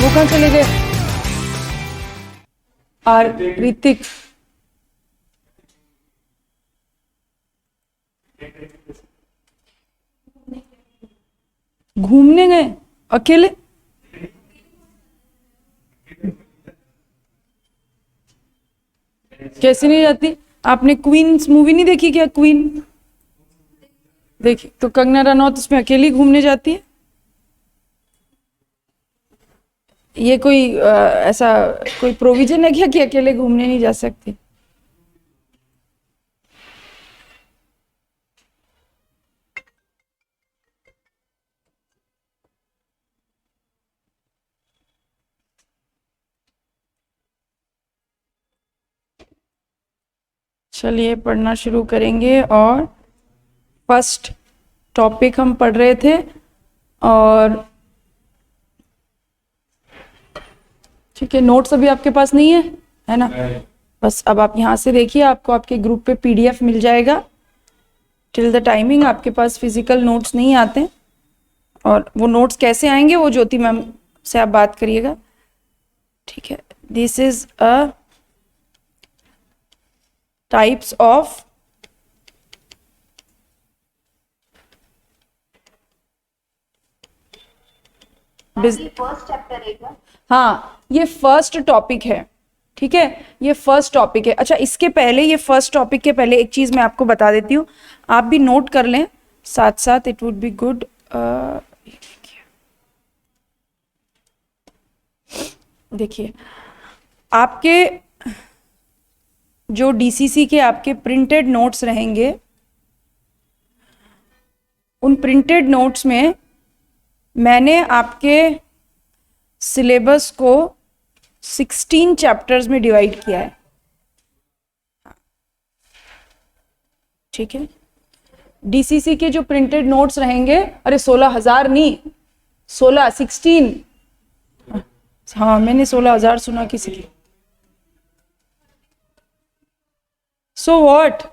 वो कहाँ चले गए? और ऋतिक, घूमने गए अकेले? कैसे नहीं जाती? आपने क्वीन मूवी नहीं देखी क्या? क्वीन देखी तो कंगना रनौत उसमें अकेली घूमने जाती है। ये कोई ऐसा कोई प्रोविजन है क्या कि अकेले घूमने नहीं जा सकती? चलिए पढ़ना शुरू करेंगे। और फर्स्ट टॉपिक हम पढ़ रहे थे, और ठीक है, नोट्स अभी आपके पास नहीं है ना? बस अब आप यहाँ से देखिए, आपको आपके ग्रुप पे पीडीएफ मिल जाएगा। टिल द टाइमिंग आपके पास फिजिकल नोट्स नहीं आते, और वो नोट्स कैसे आएंगे वो ज्योति मैम से आप बात करिएगा, ठीक है? This is a types of first chapter है क्या? हाँ, ये फर्स्ट टॉपिक है, ठीक है? ये फर्स्ट टॉपिक है। अच्छा, इसके पहले, ये फर्स्ट टॉपिक के पहले एक चीज मैं आपको बता देती हूँ, आप भी नोट कर लें साथ साथ, इट वुड बी गुड। देखिए, आपके जो डीसीसी के आपके प्रिंटेड नोट्स रहेंगे, उन प्रिंटेड नोट्स में मैंने आपके सिलेबस को 16 चैप्टर्स में डिवाइड किया है, ठीक है? डीसीसी के जो प्रिंटेड नोट्स रहेंगे, अरे 16,000 नहीं, 16 हाँ, मैंने 16,000 सुना किसी की। So what?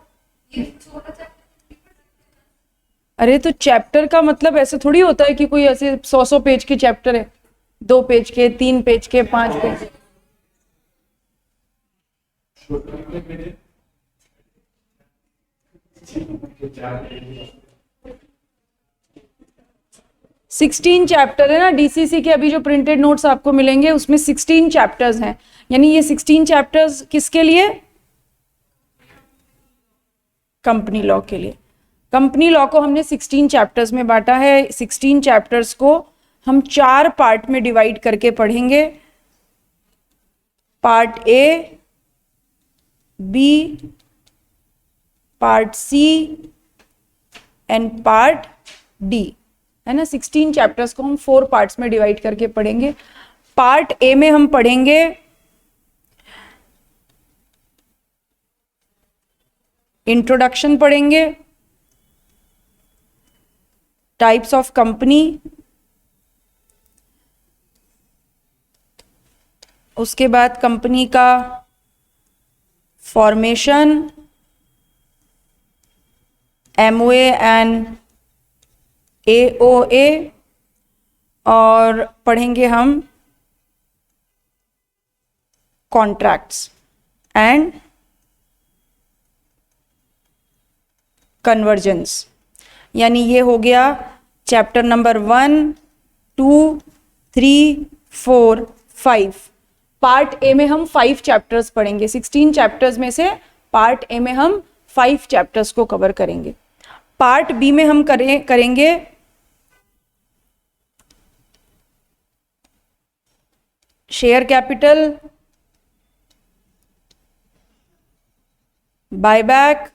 अरे तो चैप्टर का मतलब ऐसे थोड़ी होता है कि कोई ऐसे 100 पेज के चैप्टर है, 2 पेज के, 3 पेज के, 5 पेज। सिक्सटीन चैप्टर है ना डीसीसी के। अभी जो प्रिंटेड नोट्स आपको मिलेंगे उसमें 16 चैप्टर्स हैं, यानी ये 16 चैप्टर्स किसके लिए? कंपनी लॉ के लिए। कंपनी लॉ को हमने 16 चैप्टर्स में बांटा है। 16 चैप्टर्स को हम 4 पार्ट में डिवाइड करके पढ़ेंगे। Part A, B, part C and part D, है ना? 16 चैप्टर्स को हम 4 पार्ट्स में डिवाइड करके पढ़ेंगे। पार्ट ए में हम पढ़ेंगे इंट्रोडक्शन, पढ़ेंगे टाइप्स ऑफ कंपनी, उसके बाद कंपनी का फॉर्मेशन, एमओए एंड एओए, और पढ़ेंगे हम कॉन्ट्रैक्ट्स एंड कन्वर्जेंस। यानी ये हो गया चैप्टर नंबर 1, 2, 3, 4, 5। पार्ट ए में हम 5 चैप्टर्स पढ़ेंगे। 16 चैप्टर्स में से पार्ट ए में हम 5 चैप्टर्स को कवर करेंगे। पार्ट बी में हम करेंगे share capital, buyback,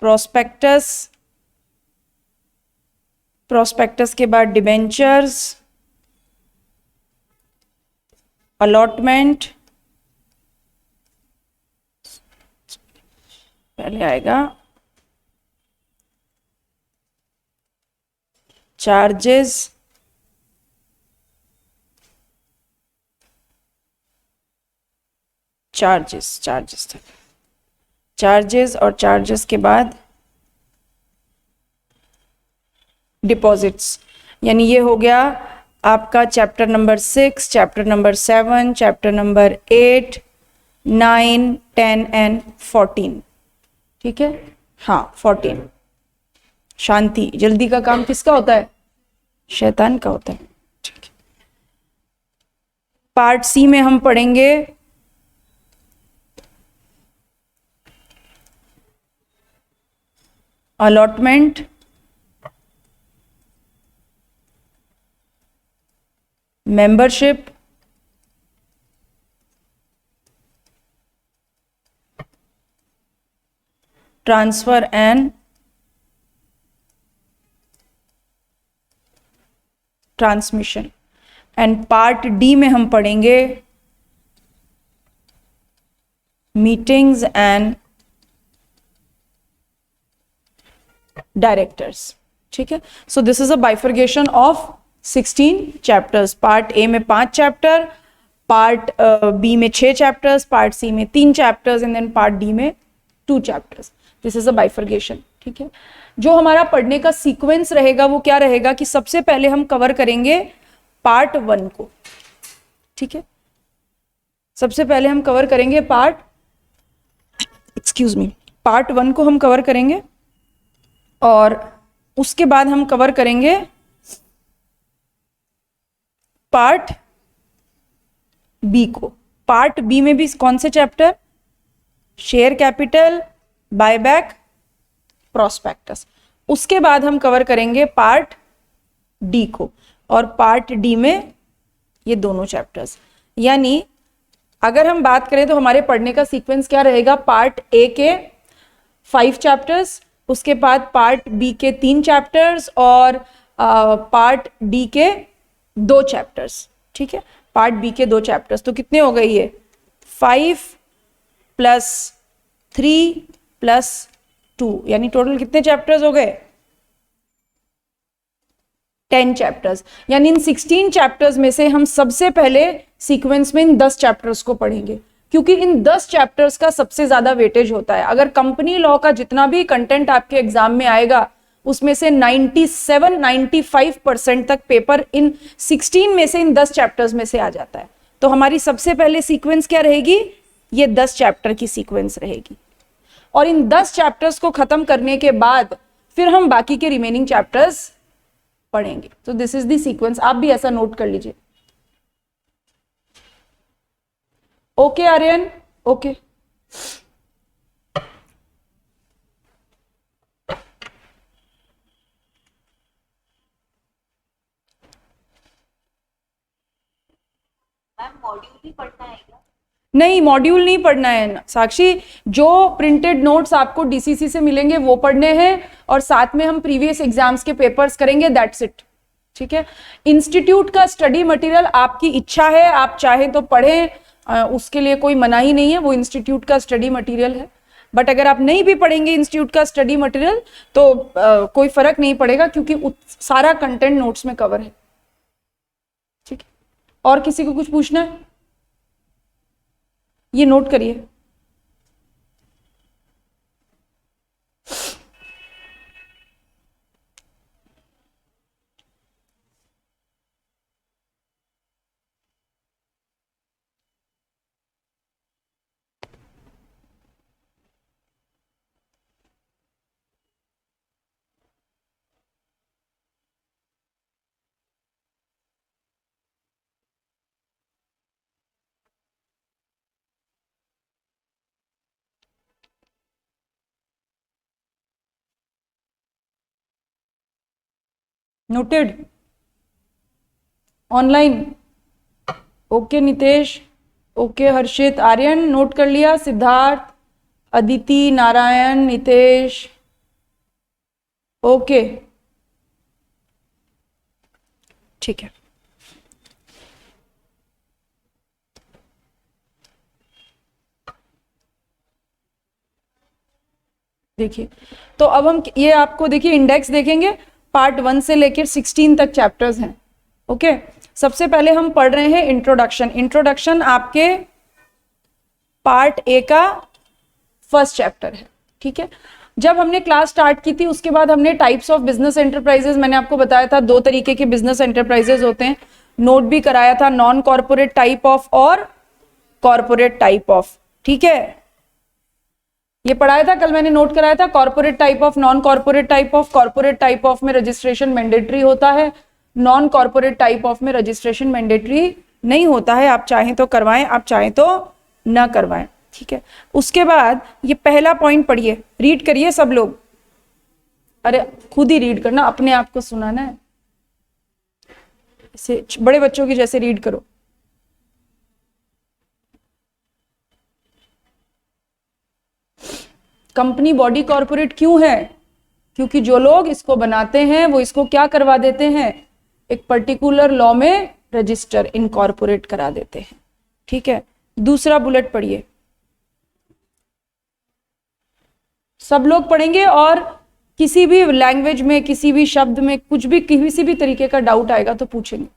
prospectus, prospectus के बाद डिबेंचर्स, अलॉटमेंट, पहले आएगा चार्जेस, चार्जेस चार्जेस और चार्जेस के बाद डिपॉजिट्स, यानी ये हो गया आपका chapter number 6, chapter number 7, chapter number 8, 9, 10 and 14। ठीक है, हाँ 14। शांति, जल्दी का काम किसका होता है? शैतान का होता है। ठीक है, पार्ट सी में हम पढ़ेंगे allotment, membership, transfer and transmission. And part D में हम पढ़ेंगे मीटिंग्स एंड डायरेक्टर्स। ठीक है, so this is a bifurcation of 16 chapters. Part A में 5 चैप्टर, पार्ट बी में 6 चैप्टर्स, पार्ट सी में 3 chapters and then part D में 2 chapters. This is a bifurcation. ठीक है, जो हमारा पढ़ने का सीक्वेंस रहेगा वो क्या रहेगा कि सबसे पहले हम कवर करेंगे पार्ट 1 को। ठीक है, सबसे पहले हम कवर करेंगे पार्ट 1 को हम कवर करेंगे और उसके बाद हम कवर करेंगे पार्ट बी को। पार्ट बी में भी कौन से chapter? Share capital, buyback, prospectus. उसके बाद हम कवर करेंगे पार्ट डी को, और पार्ट डी में ये दोनों चैप्टर्स। यानी अगर हम बात करें तो हमारे पढ़ने का सीक्वेंस क्या रहेगा? पार्ट ए के 5 चैप्टर्स, उसके बाद पार्ट बी के 3 चैप्टर्स और पार्ट डी के 2 चैप्टर्स। ठीक है, पार्ट बी के 2 चैप्टर्स, तो कितने हो गए ये? 5 + 3 + 2, यानी टोटल कितने चैप्टर्स हो गए? 10 चैप्टर्स। यानी इन 16 चैप्टर्स में से हम सबसे पहले सीक्वेंस में इन 10 चैप्टर्स को पढ़ेंगे, क्योंकि इन 10 चैप्टर्स का सबसे ज्यादा वेटेज होता है। अगर कंपनी लॉ का जितना भी कंटेंट आपके एग्जाम में आएगा उसमें से 97-95% तक पेपर इन 16 में से, इन 10 चैप्टर्स में से आ जाता है। तो हमारी सबसे पहले सीक्वेंस क्या रहेगी? ये 10 चैप्टर की सीक्वेंस रहेगी, और इन 10 चैप्टर्स को खत्म करने के बाद फिर हम बाकी के रिमेनिंग चैप्टर्स पढ़ेंगे। तो दिस इज द सीक्वेंस, आप भी ऐसा नोट कर लीजिए। Okay Aryan, okay. Ma'am module भी पढ़ना है क्या? नहीं, मॉड्यूल नहीं पढ़ना है साक्षी। जो प्रिंटेड नोट्स आपको डीसीसी से मिलेंगे वो पढ़ने हैं, और साथ में हम प्रीवियस एग्जाम्स के पेपर्स करेंगे, दैट्स इट। ठीक है, इंस्टीट्यूट का स्टडी मटेरियल आपकी इच्छा है, आप चाहे तो पढ़ें, उसके लिए कोई मनाही नहीं है, वो इंस्टीट्यूट का स्टडी मटेरियल है। बट अगर आप नहीं भी पढ़ेंगे इंस्टीट्यूट का स्टडी मटेरियल तो कोई फर्क नहीं पड़ेगा, क्योंकि सारा कंटेंट नोट्स में कवर है। ठीक है, और किसी को कुछ पूछना है? ये नोट करिए। Noted online? Okay Nitesh, okay Harshit, Aryan note कर लिया, सिद्धार्थ, अदिति, नारायण, नितेश, ओके ठीक है। देखिए, तो अब हम ये आपको देखिए इंडेक्स देखेंगे, पार्ट 1 से लेकर 16 तक चैप्टर्स हैं। ओके, सबसे पहले हम पढ़ रहे हैं इंट्रोडक्शन। इंट्रोडक्शन आपके पार्ट ए का फर्स्ट चैप्टर है, ठीक है। जब हमने क्लास स्टार्ट की थी उसके बाद हमने टाइप्स ऑफ बिजनेस एंटरप्राइजेस, मैंने आपको बताया था 2 तरीके के बिजनेस एंटरप्राइजेस होते हैं, नोट भी कराया था, नॉन कॉर्पोरेट टाइप ऑफ और कॉर्पोरेट टाइप ऑफ, ठीक है। ये पढ़ाया था कल, मैंने नोट कराया था, corporate type of, non corporate type of. Corporate type of में रजिस्ट्रेशन मैंडेटरी होता है, नॉन कॉर्पोरेट टाइप ऑफ में रजिस्ट्रेशन मैंडेटरी नहीं होता है, आप चाहें तो करवाएं, आप चाहें तो ना करवाएं, ठीक है। उसके बाद ये पहला पॉइंट पढ़िए, रीड करिए सब लोग, अरे खुद ही रीड करना, अपने आप को सुनाना है, ऐसे बड़े बच्चों की जैसे रीड करो। कंपनी बॉडी कॉर्पोरेट क्यों है? क्योंकि जो लोग इसको बनाते हैं वो इसको क्या करवा देते हैं, एक पर्टिकुलर लॉ में रजिस्टर इनकॉर्पोरेट करा देते हैं, ठीक है। दूसरा बुलेट पढ़िए, सब लोग पढ़ेंगे, और किसी भी लैंग्वेज में, किसी भी शब्द में, कुछ भी किसी भी तरीके का डाउट आएगा तो पूछेंगे।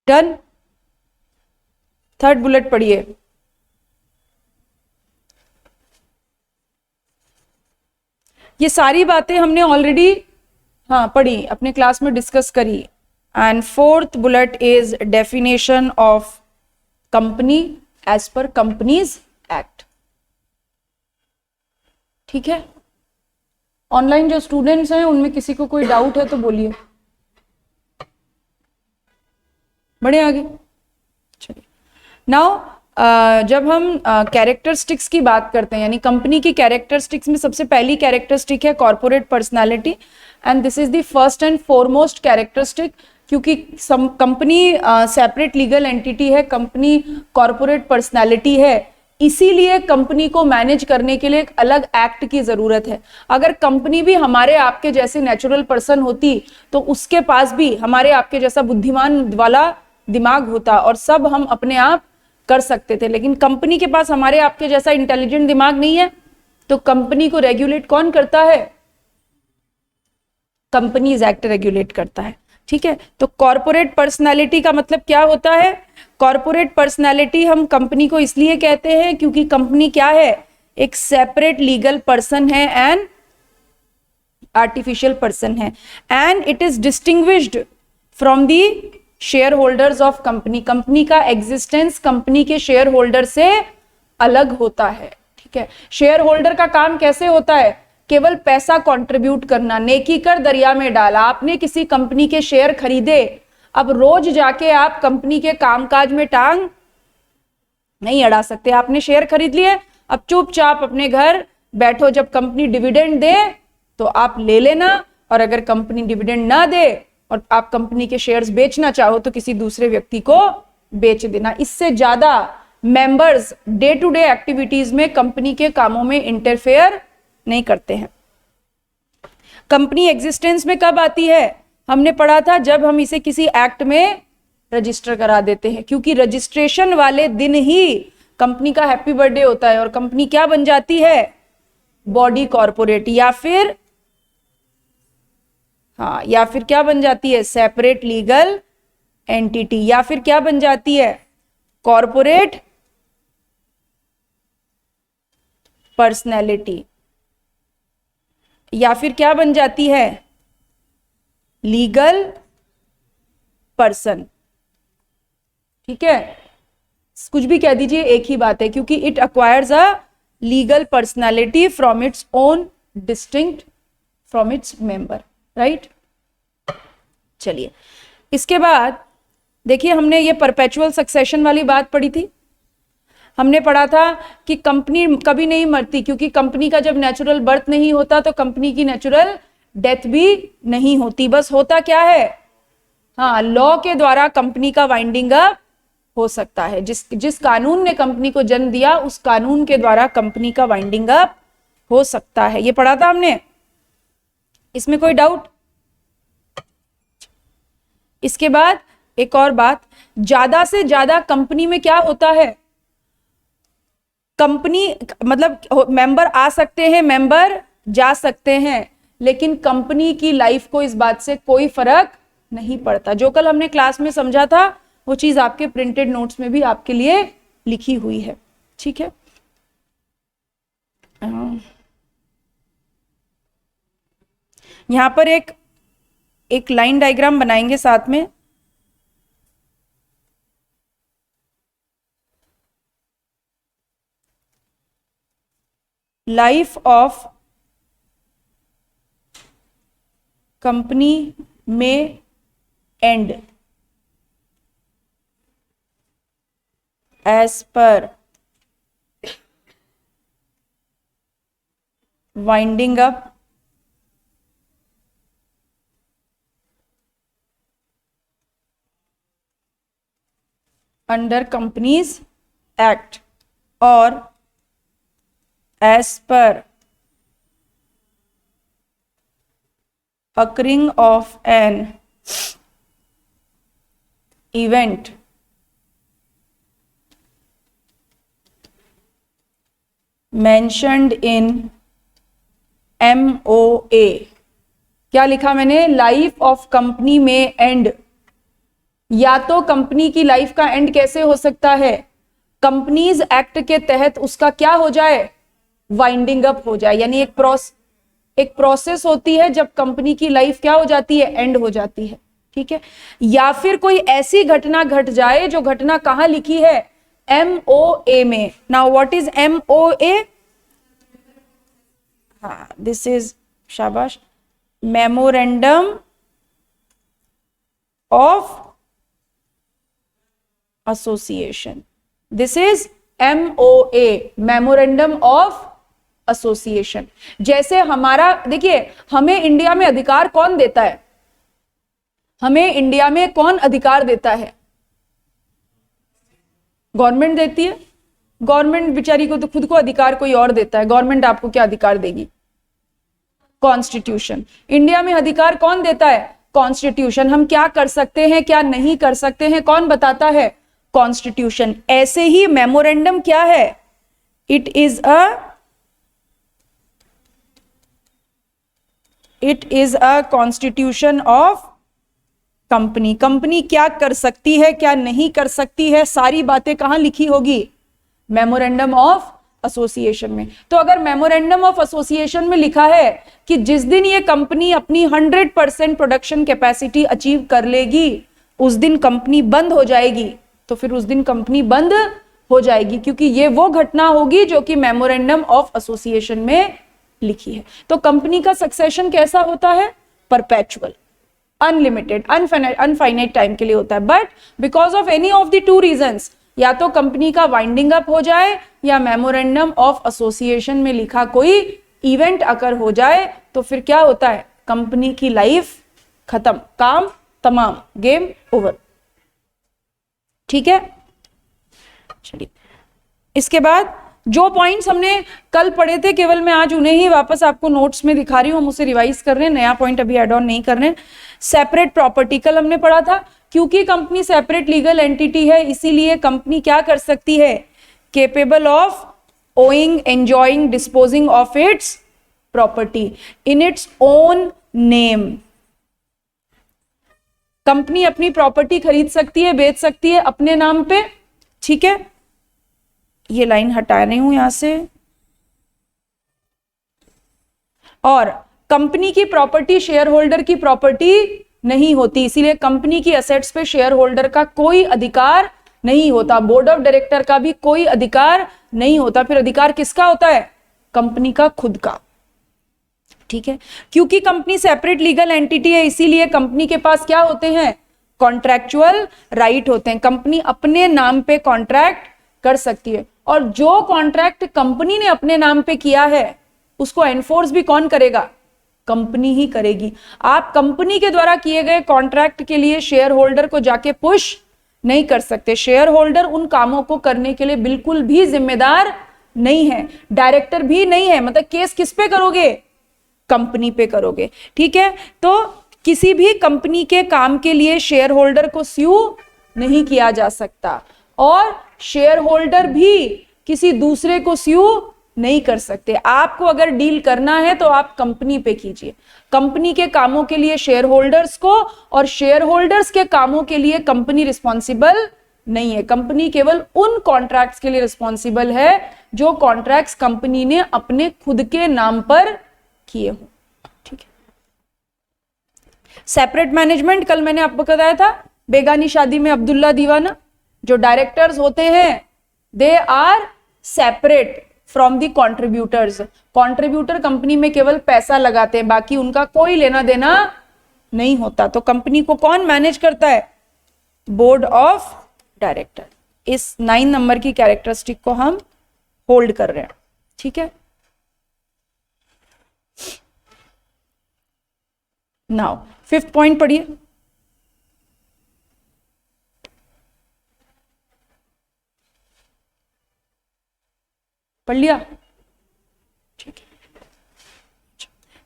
डन। थर्ड बुलेट पढ़िए, ये सारी बातें हमने ऑलरेडी पढ़ी, अपने क्लास में डिस्कस करी। And fourth bullet is definition of company as per companies act, ठीक है। ऑनलाइन जो स्टूडेंट्स हैं उनमें किसी को कोई डाउट है तो बोलिए, बढ़े आगे। चलिए, नाउ जब हम कैरेक्टरिस्टिक्स की बात करते हैं, यानी कंपनी की कैरेक्टरिस्टिक्स में सबसे पहली कैरेक्टरिस्टिक है corporate personality, and this is the first and foremost characteristic, क्योंकि कंपनी सेपरेट लीगल एंटिटी है, कंपनी कॉर्पोरेट पर्सनालिटी है, इसीलिए कंपनी को मैनेज करने के लिए एक अलग एक्ट की जरूरत है। अगर कंपनी भी हमारे आपके जैसे नेचुरल पर्सन होती तो उसके पास भी हमारे आपके जैसा बुद्धिमान वाला दिमाग होता और सब हम अपने आप कर सकते थे, लेकिन कंपनी के पास हमारे आपके जैसा इंटेलिजेंट दिमाग नहीं है, तो कंपनी को रेगुलेट कौन करता है? कंपनीज एक्ट रेगुलेट करता है, ठीक है। तो कॉर्पोरेट पर्सनालिटी का मतलब क्या होता है? कॉर्पोरेट पर्सनालिटी हम कंपनी को इसलिए कहते हैं क्योंकि कंपनी क्या है? एक सेपरेट लीगल पर्सन है एंड आर्टिफिशियल पर्सन है, and it is distinguished from the share holders of company. Company का एग्जिस्टेंस कंपनी के शेयर होल्डर से अलग होता है, ठीक है। शेयर होल्डर का काम कैसे होता है? केवल पैसा कंट्रीब्यूट करना, नेकी कर दरिया में डाला। आपने किसी कंपनी के शेयर खरीदे, अब रोज जाके आप कंपनी के कामकाज में टांग नहीं अड़ा सकते। आपने शेयर खरीद लिए, अब चुपचाप अपने घर बैठो, जब कंपनी डिविडेंड दे तो आप ले लेना, और अगर कंपनी डिविडेंड ना दे और आप कंपनी के शेयर्स बेचना चाहो तो किसी दूसरे व्यक्ति को बेच देना। इससे ज्यादा members day to day activities में कंपनी के कामों में इंटरफेयर नहीं करते हैं। कंपनी एग्जिस्टेंस में कब आती है? हमने पढ़ा था जब हम इसे किसी एक्ट में रजिस्टर करा देते हैं, क्योंकि रजिस्ट्रेशन वाले दिन ही कंपनी का हैप्पी बर्थडे होता है और कंपनी क्या बन जाती है? बॉडी कॉर्पोरेट, या फिर क्या बन जाती है? सेपरेट लीगल एंटिटी, या फिर क्या बन जाती है? कॉर्पोरेट पर्सनैलिटी, या फिर क्या बन जाती है? लीगल पर्सन, ठीक है। कुछ भी कह दीजिए, एक ही बात है, क्योंकि it acquires a legal personality from its own distinct from its member, right. चलिए, इसके बाद देखिए, हमने ये परपेचुअल सक्सेशन वाली बात पढ़ी थी। हमने पढ़ा था कि कंपनी कभी नहीं मरती, क्योंकि कंपनी का जब नेचुरल बर्थ नहीं होता तो कंपनी की नेचुरल डेथ भी नहीं होती। बस होता क्या है? लॉ के द्वारा कंपनी का वाइंडिंग अप हो सकता है। जिस कानून ने कंपनी को जन्म दिया उस कानून के द्वारा कंपनी का वाइंडिंग अप हो सकता है। ये पढ़ा था हमने, इसमें कोई डाउट? इसके बाद एक और बात, ज्यादा से ज्यादा कंपनी में क्या होता है, कंपनी मतलब मेंबर आ सकते हैं, मेंबर जा सकते हैं, लेकिन कंपनी की लाइफ को इस बात से कोई फर्क नहीं पड़ता। जो कल हमने क्लास में समझा था वो चीज आपके प्रिंटेड नोट्स में भी आपके लिए लिखी हुई है, ठीक है। यहां पर एक लाइन डायग्राम बनाएंगे साथ में। लाइफ ऑफ कंपनी में and as per winding up under companies act और as per occurring of an event mentioned in MOA। क्या लिखा मैंने, लाइफ ऑफ कंपनी में एंड, या तो कंपनी की लाइफ का एंड कैसे हो सकता है, कंपनीज एक्ट के तहत उसका क्या हो जाए, वाइंडिंग अप हो जाए, यानी एक प्रोसेस होती है जब कंपनी की लाइफ क्या हो जाती है, एंड हो जाती है, ठीक है। या फिर कोई ऐसी घटना घट जाए जो घटना कहां लिखी है, MOA में। नाउ व्हाट इज MOA, हाँ दिस इज, शाबाश, memorandum of association. This is MOA, memorandum of association. जैसे हमारा, देखिए हमें इंडिया में अधिकार कौन देता है, हमें इंडिया में कौन अधिकार देता है, गवर्नमेंट देती है। गवर्नमेंट बेचारी को तो खुद को अधिकार कोई और देता है, गवर्नमेंट आपको क्या अधिकार देगी, कॉन्स्टिट्यूशन। इंडिया में अधिकार कौन देता है, कॉन्स्टिट्यूशन। हम क्या कर सकते हैं क्या नहीं कर सकते हैं कौन बताता है, कॉन्स्टिट्यूशन। ऐसे ही मेमोरेंडम क्या है, it is a constitution of company. Company क्या कर सकती है क्या नहीं कर सकती है, सारी बातें कहां लिखी होगी, मेमोरेंडम ऑफ एसोसिएशन में। तो अगर मेमोरेंडम ऑफ एसोसिएशन में लिखा है कि जिस दिन ये कंपनी अपनी 100% प्रोडक्शन कैपेसिटी अचीव कर लेगी उस दिन कंपनी बंद हो जाएगी, तो फिर उस दिन कंपनी बंद हो जाएगी, क्योंकि ये वो घटना होगी जो कि मेमोरेंडम ऑफ एसोसिएशन में लिखी है। तो कंपनी का सक्सेशन कैसा होता है, परपेचुअल, अनलिमिटेड, अनफाइनाइट टाइम के लिए होता है। But because of any of the two reasons, या तो कंपनी का वाइंडिंग अप हो जाए या मेमोरेंडम ऑफ एसोसिएशन में लिखा कोई इवेंट अकर हो जाए, तो फिर क्या होता है, कंपनी की लाइफ खत्म, काम तमाम, गेम ओवर, ठीक है। चलिए इसके बाद जो पॉइंट्स हमने कल पढ़े थे केवल मैं आज उन्हें ही वापस आपको नोट्स में दिखा रही हूं, हम उसे रिवाइज कर रहे हैं, नया पॉइंट अभी एड ऑन नहीं कर रहे हैं। सेपरेट प्रॉपर्टी कल हमने पढ़ा था, क्योंकि कंपनी सेपरेट लीगल एंटिटी है इसीलिए कंपनी क्या कर सकती है, capable of owing, enjoying, disposing of its property in its own name. Company अपनी प्रॉपर्टी खरीद सकती है, बेच सकती है अपने नाम पे, ठीक है। ये लाइन हटा रही हूं यहां से। और कंपनी की प्रॉपर्टी शेयर होल्डर की प्रॉपर्टी नहीं होती, इसीलिए कंपनी की एसेट्स पे शेयर होल्डर का कोई अधिकार नहीं होता, बोर्ड ऑफ डायरेक्टर का भी कोई अधिकार नहीं होता। फिर अधिकार किसका होता है, कंपनी का खुद का, ठीक है। क्योंकि कंपनी सेपरेट लीगल एंटिटी है इसीलिए कंपनी के पास क्या होते हैं, कॉन्ट्रैक्चुअल राइट होते हैं। कंपनी अपने नाम पे कॉन्ट्रैक्ट कर सकती है, और जो कॉन्ट्रैक्ट कंपनी ने अपने नाम पे किया है उसको एनफोर्स भी कौन करेगा, कंपनी ही करेगी। आप कंपनी के द्वारा किए गए कॉन्ट्रैक्ट के लिए शेयर होल्डर को जाके पुश नहीं कर सकते। शेयर होल्डर उन कामों को करने के लिए बिल्कुल भी जिम्मेदार नहीं है, डायरेक्टर भी नहीं है। मतलब केस किस पे करोगे, कंपनी पे करोगे, ठीक है। तो किसी भी कंपनी के काम के लिए शेयर होल्डर को स्यू नहीं किया जा सकता और शेयर होल्डर भी किसी दूसरे को स्यू नहीं कर सकते। आपको अगर डील करना है तो आप कंपनी पे कीजिए, कंपनी के कामों के लिए शेयर होल्डर्स को, और शेयर होल्डर्स के कामों के लिए कंपनी रिस्पॉन्सिबल नहीं है। कंपनी केवल उन कॉन्ट्रैक्ट्स के लिए रिस्पॉन्सिबल है जो कॉन्ट्रैक्ट्स कंपनी ने अपने खुद के नाम पर किए हो। ठीक है। सेपरेट मैनेजमेंट, कल मैंने आपको बताया था बेगानी शादी में अब्दुल्ला दीवाना, जो डायरेक्टर्स होते हैं they are separate from the contributors. Contributor company में केवल पैसा लगाते हैं, बाकी उनका कोई लेना देना नहीं होता। तो कंपनी को कौन मैनेज करता है? Board of director. इस 9 नंबर की कैरेक्टरिस्टिक को हम होल्ड कर रहे हैं। ठीक है। नाउ 5th पॉइंट पढ़िए। पढ़ लिया? ठीक है।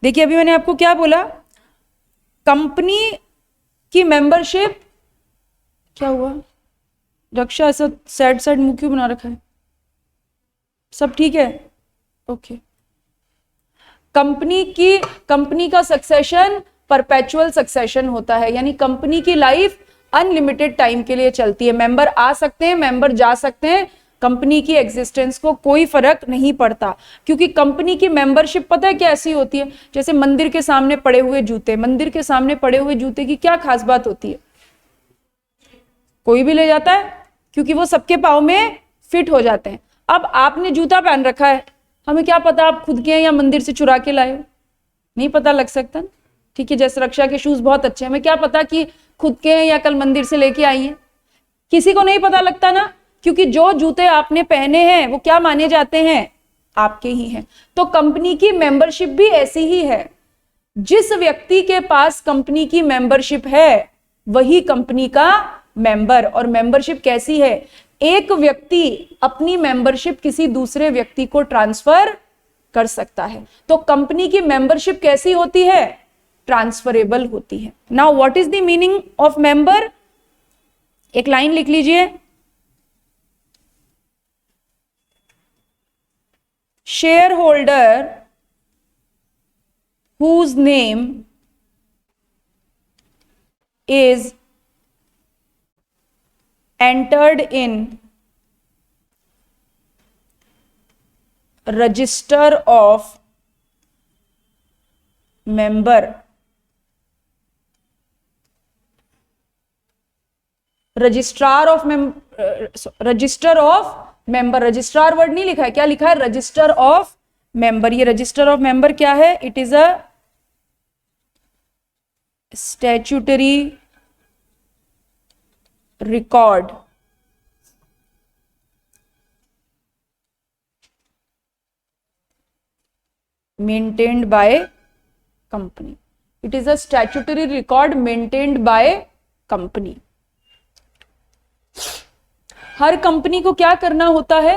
देखिए अभी मैंने आपको क्या बोला, कंपनी की मेंबरशिप, क्या हुआ रक्षा, ऐसा सैड सैड मुंह क्यों बना रखा है? सब ठीक है? ओके। कंपनी का सक्सेशन परपेचुअल सक्सेशन होता है, यानी कंपनी की लाइफ अनलिमिटेड टाइम के लिए चलती है। मेंबर आ सकते हैं, मेंबर जा सकते हैं, कंपनी की एग्जिस्टेंस को कोई फर्क नहीं पड़ता, क्योंकि कंपनी की मेंबरशिप पता है कैसी होती है? जैसे मंदिर के सामने पड़े हुए जूते, मंदिर के सामने पड़े हुए जूते की क्या खास बात होती है? कोई भी ले जाता है क्योंकि वो सबके पाँव में फिट हो जाते हैं। अब आपने जूता पहन रखा है, हमें क्या पता आप खुद के हैं या मंदिर से चुरा के लाए हो? नहीं पता लग सकता ना। ठीक है, जैसे रक्षा के शूज बहुत अच्छे हैं, हमें क्या पता कि खुद के हैं या कल मंदिर से लेके आई है? किसी को नहीं पता लगता ना, क्योंकि जो जूते आपने पहने हैं वो क्या माने जाते हैं? आपके ही हैं। तो कंपनी की मेंबरशिप भी ऐसी ही है। जिस व्यक्ति के पास कंपनी की मेंबरशिप है वही कंपनी का मेंबर। और मेंबरशिप कैसी है? एक व्यक्ति अपनी मेंबरशिप किसी दूसरे व्यक्ति को ट्रांसफर कर सकता है। तो कंपनी की मेंबरशिप कैसी होती है? ट्रांसफरेबल होती है। Now what is the meaning of member? एक लाइन लिख लीजिए, shareholder whose name is entered in register of member, registrar of member, registrar word नहीं लिखा है, क्या लिखा है? Register of member. ये रजिस्टर ऑफ मेंबर क्या है? It is a statutory record maintained by company. It is a statutory record maintained by company. Her company को क्या करना होता है?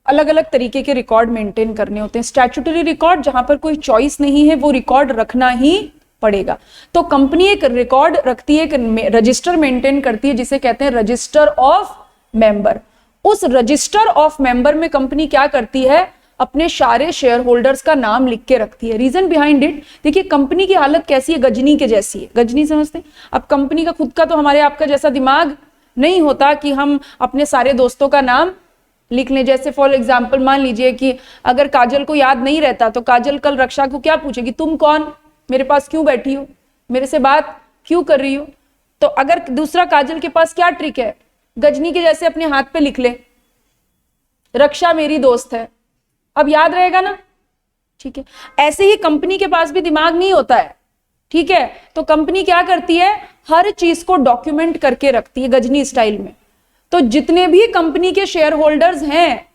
अलग अलग तरीके के रिकॉर्ड मेंटेन करने होते हैं। स्टैट्यूटरी रिकॉर्ड, जहां पर कोई चॉइस नहीं है, वो रिकॉर्ड रखना ही पड़ेगा। तो कंपनी एक रिकॉर्ड रखती है, एक रजिस्टर मेंटेन करती है जिसे कहते हैं रजिस्टर ऑफ मेंबर। उस रजिस्टर ऑफ मेंबर में कंपनी क्या करती है? अपने सारे शेयर होल्डर्स का नाम लिख के रखती है। रीजन बिहाइंड इट, देखिए कंपनी की हालत कैसी है? गजनी के जैसी है। गजनी समझते हैं? अब कंपनी का खुद का तो हमारे आपका जैसा दिमाग नहीं होता कि हम अपने सारे दोस्तों का नाम लिख लें। जैसे फॉर एग्जाम्पल मान लीजिए कि अगर काजल को याद नहीं रहता तो काजल कल रक्षा को क्या पूछेगी? तुम कौन? मेरे पास क्यों बैठी हो? मेरे से बात क्यों कर रही हो? तो अगर दूसरा काजल के पास क्या ट्रिक है? गजनी के जैसे अपने हाथ पे लिख ले, रक्षा मेरी दोस्त है। अब याद रहेगा ना? ठीक है। ऐसे ही कंपनी के पास भी दिमाग नहीं होता है। ठीक है, तो कंपनी क्या करती है? हर चीज को डॉक्यूमेंट करके रखती है गजनी स्टाइल में। तो जितने भी कंपनी के शेयर होल्डर्स हैं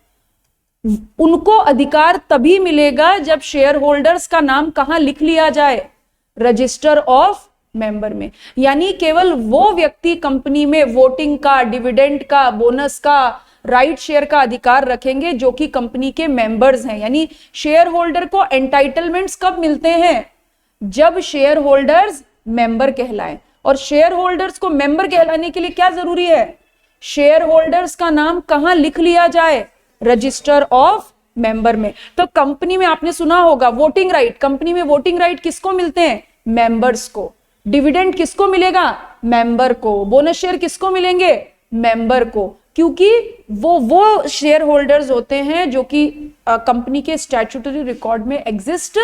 उनको अधिकार तभी मिलेगा जब शेयर होल्डर्स का नाम कहां लिख लिया जाए? रजिस्टर ऑफ मेंबर में। यानी केवल वो व्यक्ति कंपनी में वोटिंग का, डिविडेंड का, बोनस का, राइट शेयर का अधिकार रखेंगे जो कि कंपनी के मेंबर्स हैं। यानी शेयर होल्डर को एंटाइटलमेंट्स कब मिलते हैं? जब शेयर होल्डर्स मेंबर कहलाए। और शेयर होल्डर्स को मेंबर कहलाने के लिए क्या जरूरी है? शेयर होल्डर्स का नाम कहां लिख लिया जाए? रजिस्टर ऑफ मेंबर में। तो कंपनी में आपने सुना होगा वोटिंग राइट, कंपनी में वोटिंग राइट किसको मिलते हैं? मेंबर्स को। डिविडेंड किसको मिलेगा? मेंबर को। बोनस शेयर किसको मिलेंगे? मेंबर को, क्योंकि वो शेयर होल्डर्स होते हैं जो कि कंपनी के स्टैट्यूटरी रिकॉर्ड में एग्जिस्ट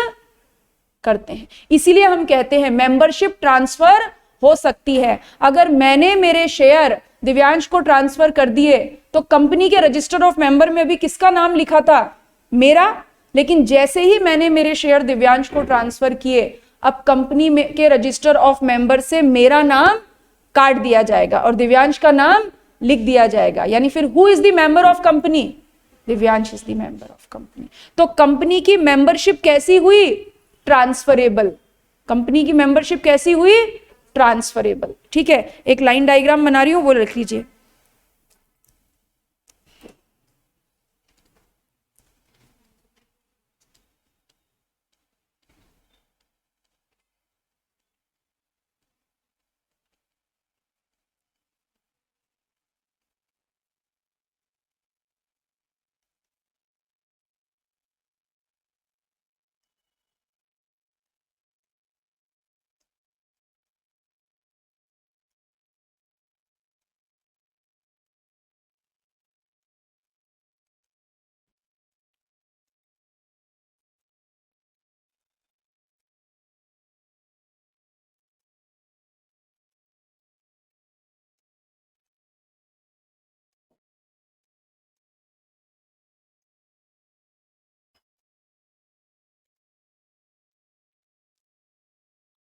करते हैं। इसीलिए हम कहते हैं मेंबरशिप ट्रांसफर हो सकती है। अगर मैंने मेरे शेयर दिव्यांश को ट्रांसफर कर दिए तो कंपनी के रजिस्टर ऑफ मेंबर में भी किसका नाम लिखा था? मेरा। लेकिन जैसे ही मैंने मेरे शेयर दिव्यांश को ट्रांसफर किए, अब कंपनी में के रजिस्टर ऑफ मेंबर से मेरा नाम काट दिया जाएगा और दिव्यांश का नाम लिख दिया जाएगा। यानी फिर who is the member of company? Divyansh is the member of company. तो कंपनी की मेंबरशिप कैसी हुई? ट्रांसफरेबल। कंपनी की मेंबरशिप कैसी हुई? ट्रांसफरेबल। ठीक है, एक लाइन डायग्राम बना रही हूं, वो लिख लीजिए।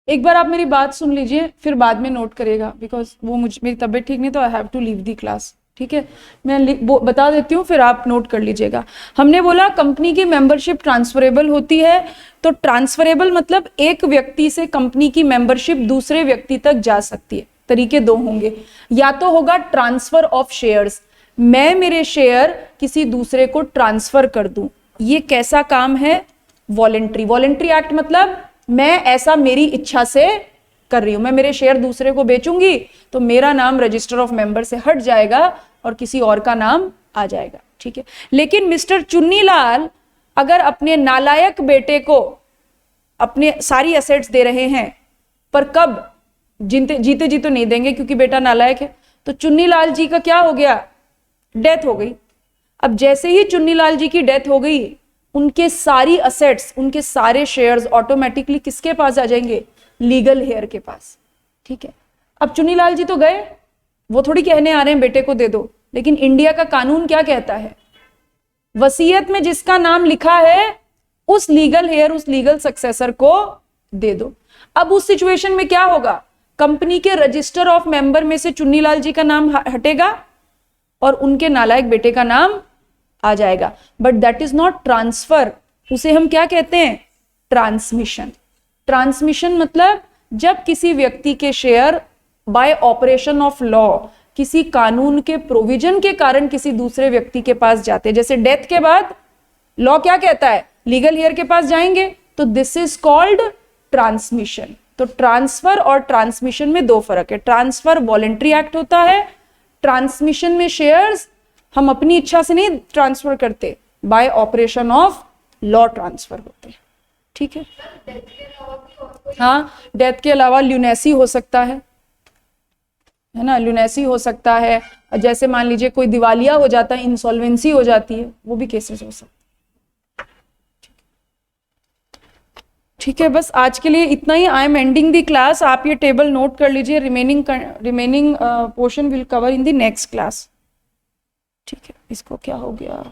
एक बार आप मेरी बात सुन लीजिए, फिर बाद में नोट करिएगा, बिकॉज मेरी तबीयत ठीक नहीं तो I have to leave the class. ठीक है, मैं बता देती हूँ, फिर आप नोट कर लीजिएगा। हमने बोला कंपनी की मेंबरशिप ट्रांसफरेबल होती है। तो ट्रांसफरेबल मतलब एक व्यक्ति से कंपनी की मेंबरशिप दूसरे व्यक्ति तक जा सकती है। तरीके दो होंगे, या तो होगा ट्रांसफर ऑफ शेयर्स, मैं मेरे शेयर किसी दूसरे को ट्रांसफर कर दूं। ये कैसा काम है? वॉलेंट्री। वॉलेंट्री एक्ट मतलब मैं ऐसा मेरी इच्छा से कर रही हूं। मैं मेरे शेयर दूसरे को बेचूंगी तो मेरा नाम रजिस्टर ऑफ मेंबर से हट जाएगा और किसी और का नाम आ जाएगा। ठीक है, लेकिन मिस्टर चुन्नीलाल अगर अपने नालायक बेटे को अपने सारी एसेट्स दे रहे हैं, पर कब? जीते जी तो नहीं देंगे क्योंकि बेटा नालायक है। तो चुन्नीलाल जी का क्या हो गया? डेथ हो गई। अब जैसे ही चुन्नीलाल जी की डेथ हो गई, उनके सारी असेट्स, उनके सारे शेयर्स ऑटोमेटिकली किसके पास आ जाएंगे? लीगल हेयर के पास। ठीक है, अब चुन्नीलाल जी तो गए, वो थोड़ी कहने आ रहे हैं बेटे को दे दो, लेकिन इंडिया का कानून क्या कहता है? वसीयत में जिसका नाम लिखा है उस लीगल हेयर, उस लीगल सक्सेसर को दे दो। अब उस सिचुएशन में क्या होगा? कंपनी के रजिस्टर ऑफ मेंबर में से चुन्नीलाल जी का नाम हटेगा और उनके नालायक बेटे का नाम आ जाएगा। But that is not transfer. उसे हम क्या कहते हैं? ट्रांसमिशन। ट्रांसमिशन मतलब जब किसी व्यक्ति के share bye operation of law, किसी कानून के प्रोविजन के कारण किसी दूसरे व्यक्ति के पास जाते हैं। जैसे डेथ के बाद लॉ क्या कहता है? लीगल हेयर के पास जाएंगे, तो दिस इज कॉल्ड ट्रांसमिशन। तो ट्रांसफर और ट्रांसमिशन में दो फर्क है। ट्रांसफर वॉलेंट्री एक्ट होता है, ट्रांसमिशन में शेयर्स हम अपनी इच्छा से नहीं ट्रांसफर करते, bye operation of law transfer होते हैं। ठीक है, हाँ, डेथ के अलावा ल्यूनेसी हो सकता है ना, ल्यूनेसी हो सकता है। जैसे मान लीजिए कोई दिवालिया हो जाता है, इंसॉल्वेंसी हो जाती है, वो भी केसेस हो सकते हैं। ठीक है, बस आज के लिए इतना ही। I am ending the class. आप ये टेबल नोट कर लीजिए। Remaining portion will cover in the next class. ठीक है, इसको क्या हो गया?